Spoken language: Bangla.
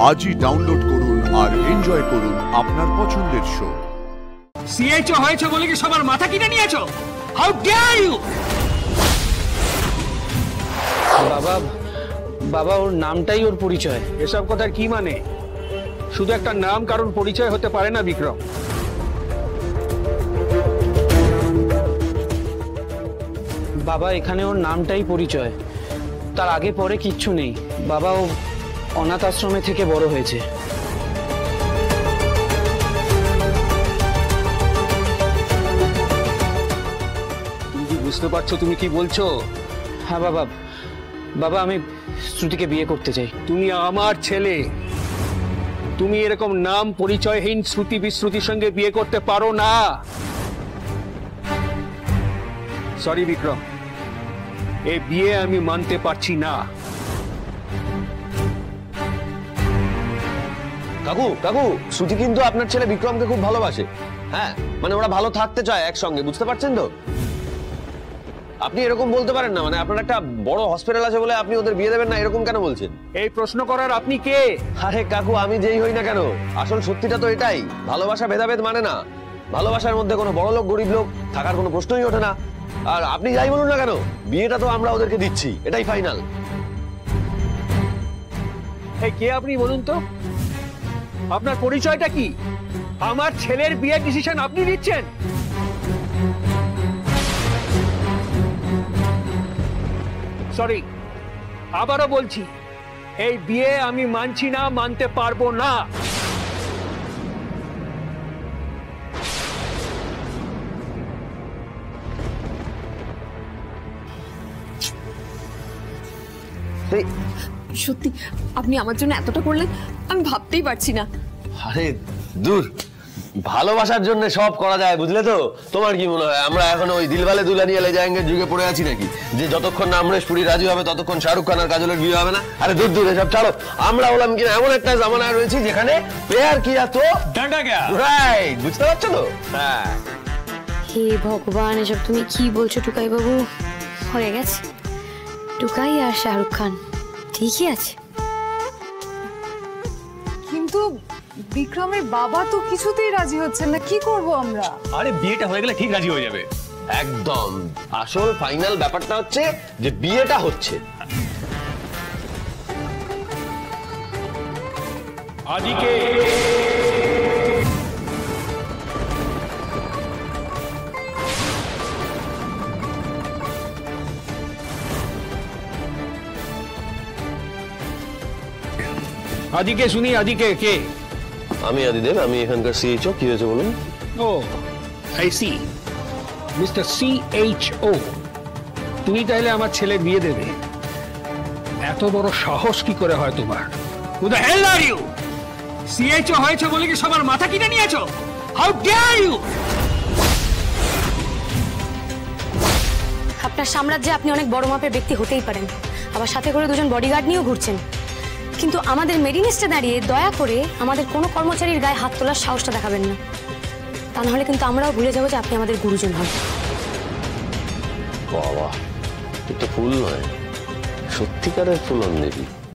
আজই ডাউনলোড করুন আর এনজয় করুন আপনার পছন্দের শো। সিএইচও হয়েছে বলে কি সবার মাথা কিনে নিয়েছো? How dare you! বাবা বাবা ওর নামটাই ওর পরিচয়। এসব কথার কি মানে? শুধু একটা নাম কারণ পরিচয় হতে পারে না বিক্রম। বাবা এখানে ওর নামটাই পরিচয়, তার আগে পরে কিচ্ছু নেই। বাবা ও অনাথ আশ্রমে থেকে বড় হয়েছে। তুমি কি বুঝতে পারছো তুমি কি বলছো? হ্যাঁ বাবা, বাবা আমি শ্রুতিকে বিয়ে করতে চাই। তুমি আমার ছেলে, তুমি এরকম নাম পরিচয়হীন শ্রুতি বিশ্রুতির সঙ্গে বিয়ে করতে পারো না। সরি বিক্রম, এই বিয়ে আমি মানতে পারছি না। কাকু কাকু, শ্রুতি কিন্তু আপনার ছেলে বিক্রমকে খুব ভালোবাসে। হ্যাঁ, মানে ওরা ভালো থাকতে চায় একসঙ্গে, বুঝতে পারছেন তো? আপনি এরকম বলতে পারেন না, মানে আপনার একটা বড় হসপিটাল আছে বলে আপনি ওদের বিয়ে দেবেন না, এরকম কেন বলছেন? এই প্রশ্ন করার আপনি কে? আরে কাকু, আমি যেই হই না কেন, আসল সত্যিটা তো এটাই। ভালোবাসা ভেদাভেদ মানে না। ভালোবাসার মধ্যে কোনো বড় লোক গরিব লোক থাকার কোনো প্রশ্নই ওঠে না। আর আপনি যাই বলুন না কেন, বিয়েটা তো আমরা ওদেরকে দিচ্ছি, এটাই ফাইনাল। এই কে আপনি বলুন তো? আপনার পরিচয়টা কি? আমার ছেলের বিয়ের ডিসিশন আপনি নিচ্ছেন? সরি, আবারও বলছি, এই বিয়ে আমি মানছি না, মানতে পারবো না। সত্যি আপনি আমার জন্য এতটা করলেন, আমি ভাবতেই পারছি না। আরে দূর, ভালোবাসার জন্য সব করা যায়, বুঝলে তো? তোমার কি মনে হয় আমরা এখন ওই দিলওয়ালে দুলহানিয়া লে জায়েঙ্গের যুগে পড়ে আছি নাকি, যে যতক্ষণ না আমরেশ পুরী রাজি হবে ততক্ষণ শাহরুখ খান আর কাজলের বিয়ে হবে না? আরে দূর দূর, এসব ছাড়ো। আমরা হলাম কিনা এমন একটা জামানায় রয়েছি যেখানে প্রেয়ার কিয়া তো ডান্ডা গয়া। রাইট, বুঝতে পারছো তো? হ্যাঁ। হে ভগবান, এসব তুমি কি বলছো টুকাই বাবু? হয়ে গেছে, টুকাই আর শাহরুখ খান ঠিকই আছে। কিন্তু বিক্রমের বাবা তো কিছুতেই রাজি হচ্ছেন না, কি করব আমরা? আরে বিয়েটা হয়ে গেলে ঠিক রাজি হয়ে যাবে একদম। আসল ফাইনাল ব্যাপারটা হচ্ছে যে বিয়েটা হচ্ছে। আদিকে আদিকে শুনি, আদিকে কে? আমি আদিদেব, আমি এখানকার সিএইচও। কি হয়েছে বলুন? ও আই সি, মিস্টার সিএইচও, তুমি তাহলে আমার ছেলে বিয়ে দেবে? এত বড় সাহস কি করে হয় তোমার? Who the hell are you? CHO হয়েছে বলে কি সবার মাথা কিনে নিয়েছো? হাউ ডেয়ার ইউ! আপনার সাম্রাজ্যে আপনি অনেক বড় মাপের ব্যক্তি হতেই পারেন, আবার সাথে করে দুজন বডিগার্ড নিয়েও ঘুরছেন, কিন্তু আমাদের মেরিনেস্টে দাঁড়িয়ে দয়া করে আমাদের কোনো কর্মচারীর গায়ে হাত তোলার সাহসটা দেখাবেন না। তা নাহলে কিন্তু আমরাও ভুলে যাবো যে আপনি আমাদের গুরুজন হন। বাবা, এটা ফুল নয়, সত্যিকারের ফুলন দেবী।